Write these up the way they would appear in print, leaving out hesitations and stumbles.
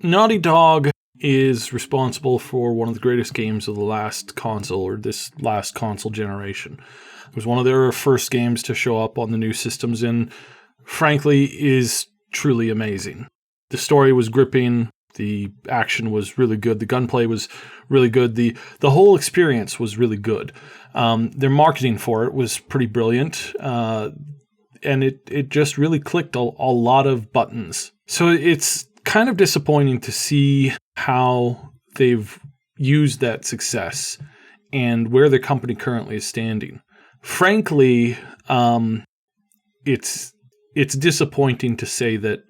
Naughty Dog is responsible for one of the greatest games of the last console, or this last console generation. It was one of their first games to show up on the new systems and, frankly, is truly amazing. The story was gripping, the action was really good, the gunplay was really good, the whole experience was really good. Their marketing for it was pretty brilliant, and it just really clicked a lot of buttons. So it's kind of disappointing to see how they've used that success and where the company currently is standing. Frankly, it's disappointing to say that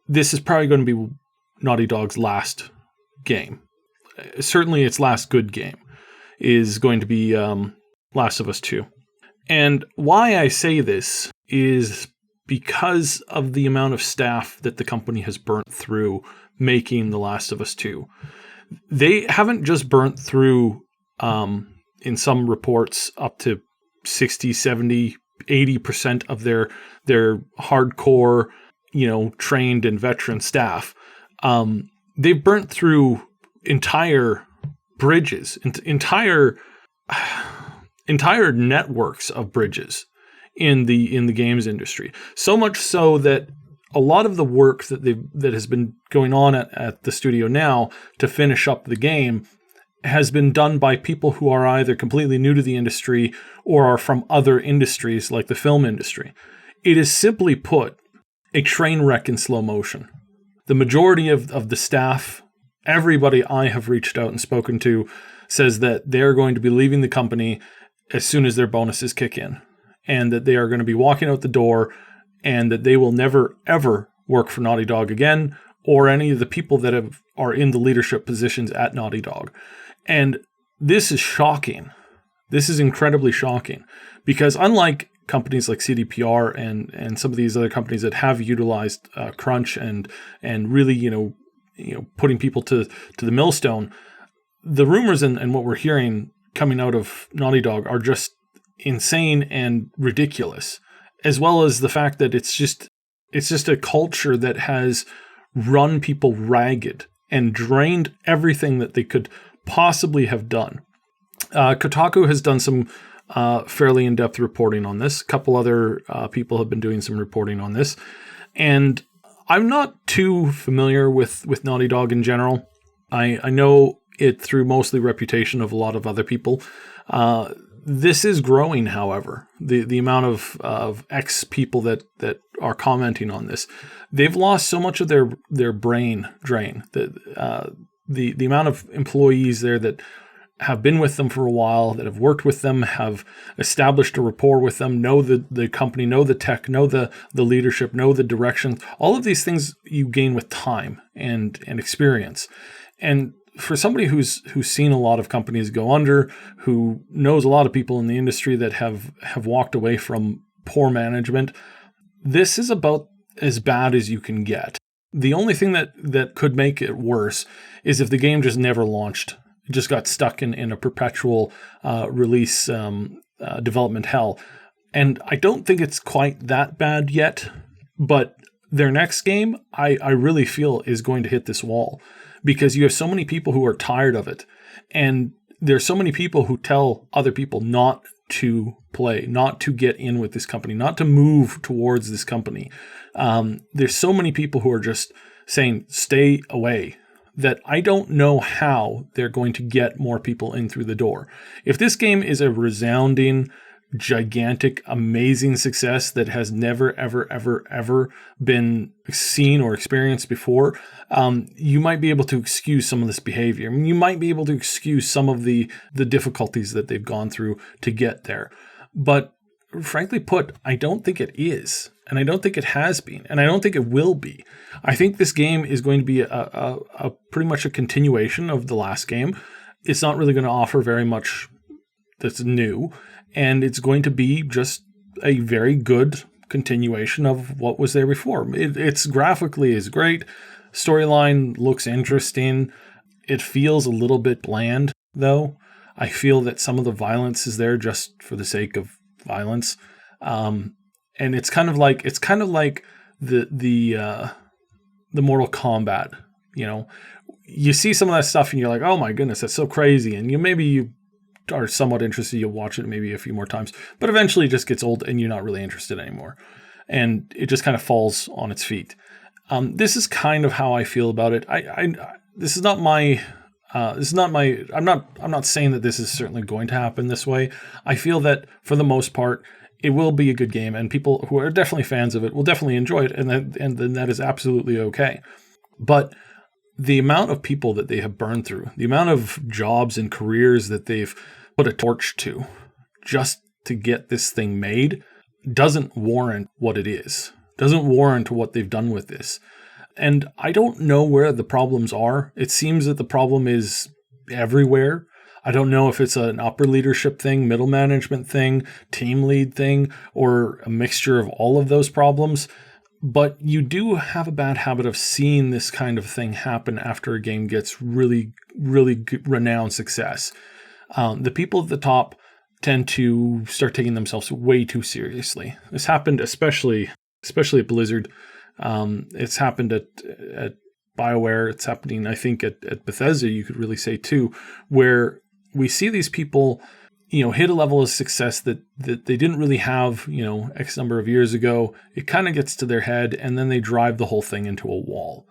this is probably going to be Naughty Dog's last game. Certainly its last good game is going to be Last of Us 2. And why I say this is because of the amount of staff that the company has burnt through making The Last of Us 2. They haven't just burnt through, in some reports, up to 60, 70, 80% of their hardcore, trained and veteran staff. They've burnt through entire bridges, entire networks of bridges in the games industry. So much so that a lot of the work that has been going on at the studio now to finish up the game has been done by people who are either completely new to the industry or are from other industries like the film industry. It is, simply put, a train wreck in slow motion. The majority of the staff, everybody I have reached out and spoken to, says that they're going to be leaving the company as soon as their bonuses kick in, and that they are going to be walking out the door, and that they will never, ever work for Naughty Dog again, or any of the people that are in the leadership positions at Naughty Dog. And this is shocking. This is incredibly shocking, because unlike companies like CDPR and some of these other companies that have utilized crunch and really putting people to the millstone, the rumors and what we're hearing coming out of Naughty Dog are just insane and ridiculous, as well as the fact that it's just a culture that has run people ragged and drained everything that they could possibly have done. Kotaku has done some fairly in-depth reporting on this. A couple other people have been doing some reporting on this, and I'm not too familiar with Naughty Dog in general. I know it through mostly reputation of a lot of other people. This is growing, however. The amount of ex-people that are commenting on this, they've lost so much of their brain drain. The amount of employees there that have been with them for a while, that have worked with them, have established a rapport with them, know the company, know the tech, know the leadership, know the direction. All of these things you gain with time and experience. And for somebody who's seen a lot of companies go under, who knows a lot of people in the industry that have walked away from poor management, this is about as bad as you can get. The only thing that could make it worse is if the game just never launched. It just got stuck in a perpetual release development hell. And I don't think it's quite that bad yet, but their next game, I really feel, is going to hit this wall, because you have so many people who are tired of it. And there's so many people who tell other people not to play, not to get in with this company, not to move towards this company. There's so many people who are just saying, stay away, that I don't know how they're going to get more people in through the door. If this game is a resounding, gigantic, amazing success that has never, ever, ever, ever been seen or experienced before, you might be able to excuse some of this behavior. I mean, you might be able to excuse some of the difficulties that they've gone through to get there. But frankly put, I don't think it is. And I don't think it has been. And I don't think it will be. I think this game is going to be a pretty much a continuation of the last game. It's not really going to offer very much that's new. And it's going to be just a very good continuation of what was there before. It's graphically is great. Storyline looks interesting. It feels a little bit bland, though. I feel that some of the violence is there just for the sake of violence. And it's kind of like the Mortal Kombat You know, you see some of that stuff and you're like, oh my goodness, that's so crazy. And you are somewhat interested. You'll watch it maybe a few more times, but eventually it just gets old and you're not really interested anymore. And it just kind of falls on its feet. This is kind of how I feel about it. This is not my, I'm not saying that this is certainly going to happen this way. I feel that for the most part, it will be a good game, and people who are definitely fans of it will definitely enjoy it, and then that is absolutely okay. But the amount of people that they have burned through, the amount of jobs and careers that they've put a torch to just to get this thing made doesn't warrant what it is, doesn't warrant what they've done with this. And I don't know where the problems are. It seems that the problem is everywhere. I don't know if it's an upper leadership thing, middle management thing, team lead thing, or a mixture of all of those problems. But you do have a bad habit of seeing this kind of thing happen after a game gets really, really good, renowned success. The people at the top tend to start taking themselves way too seriously. This happened especially at Blizzard. It's happened at BioWare. It's happening, I think, at Bethesda, you could really say too, where we see these people, hit a level of success that they didn't really have, X number of years ago. It kind of gets to their head, and then they drive the whole thing into a wall.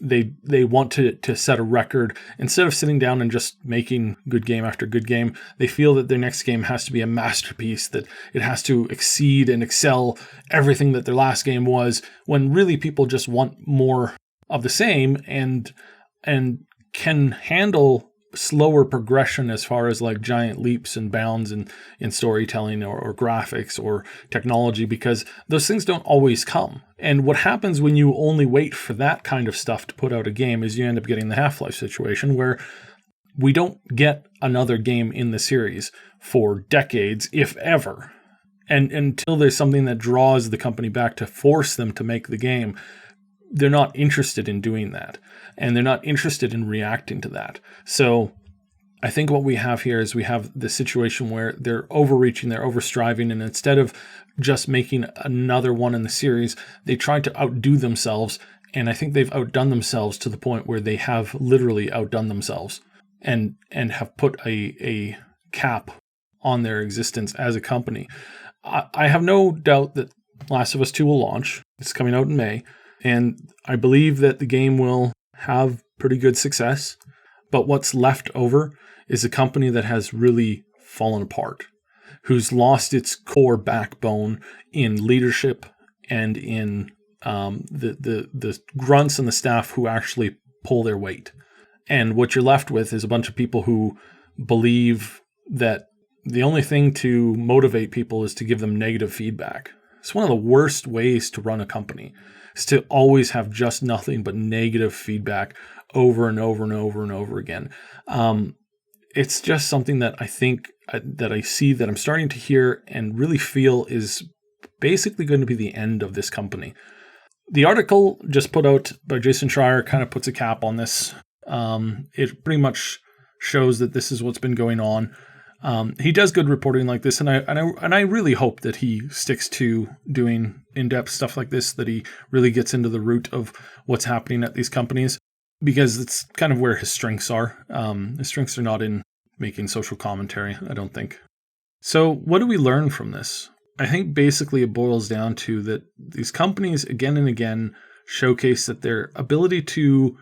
They want to set a record. Instead of sitting down and just making good game after good game, they feel that their next game has to be a masterpiece, that it has to exceed and excel everything that their last game was, when really people just want more of the same and can handle slower progression as far as like giant leaps and bounds in storytelling or graphics or technology, because those things don't always come. And what happens when you only wait for that kind of stuff to put out a game is you end up getting the Half-Life situation, where we don't get another game in the series for decades, if ever. And until there's something that draws the company back to force them to make the game, they're not interested in doing that. And they're not interested in reacting to that. So I think what we have here is we have the situation where they're overreaching, they're overstriving, and instead of just making another one in the series, they try to outdo themselves. And I think they've outdone themselves to the point where they have literally outdone themselves and have put a cap on their existence as a company. I have no doubt that Last of Us 2 will launch. It's coming out in May. And I believe that the game will have pretty good success. But what's left over is a company that has really fallen apart, who's lost its core backbone in leadership and in the grunts and the staff who actually pull their weight. And what you're left with is a bunch of people who believe that the only thing to motivate people is to give them negative feedback. It's one of the worst ways to run a company, is to always have just nothing but negative feedback over and over and over and over again. It's just something that I think that I see, that I'm starting to hear and really feel is basically going to be the end of this company. The article just put out by Jason Schreier kind of puts a cap on this. It pretty much shows that this is what's been going on. He does good reporting like this, and I really hope that he sticks to doing in-depth stuff like this, that he really gets into the root of what's happening at these companies, because it's kind of where his strengths are. His strengths are not in making social commentary, I don't think. So what do we learn from this? I think basically it boils down to that these companies again and again showcase that their ability to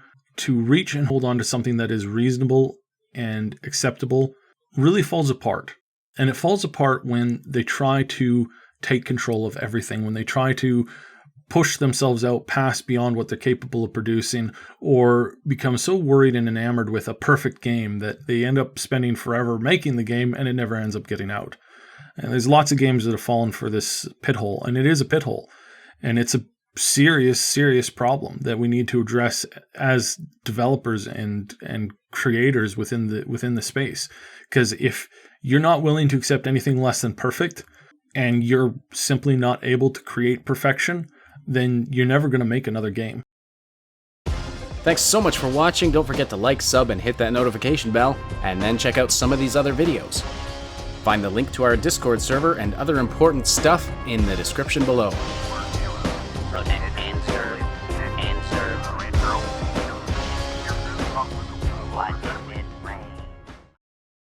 reach and hold on to something that is reasonable and acceptable really falls apart. And it falls apart when they try to take control of everything, when they try to push themselves out past beyond what they're capable of producing, or become so worried and enamored with a perfect game that they end up spending forever making the game and it never ends up getting out. And there's lots of games that have fallen for this pit hole, and it is a pit hole. And it's a serious, serious problem that we need to address as developers and creators within the space. Because if you're not willing to accept anything less than perfect, and you're simply not able to create perfection, then you're never going to make another game. Thanks so much for watching. Don't forget to like, sub, and hit that notification bell, and then check out some of these other videos. Find the link to our Discord server and other important stuff in the description below. what?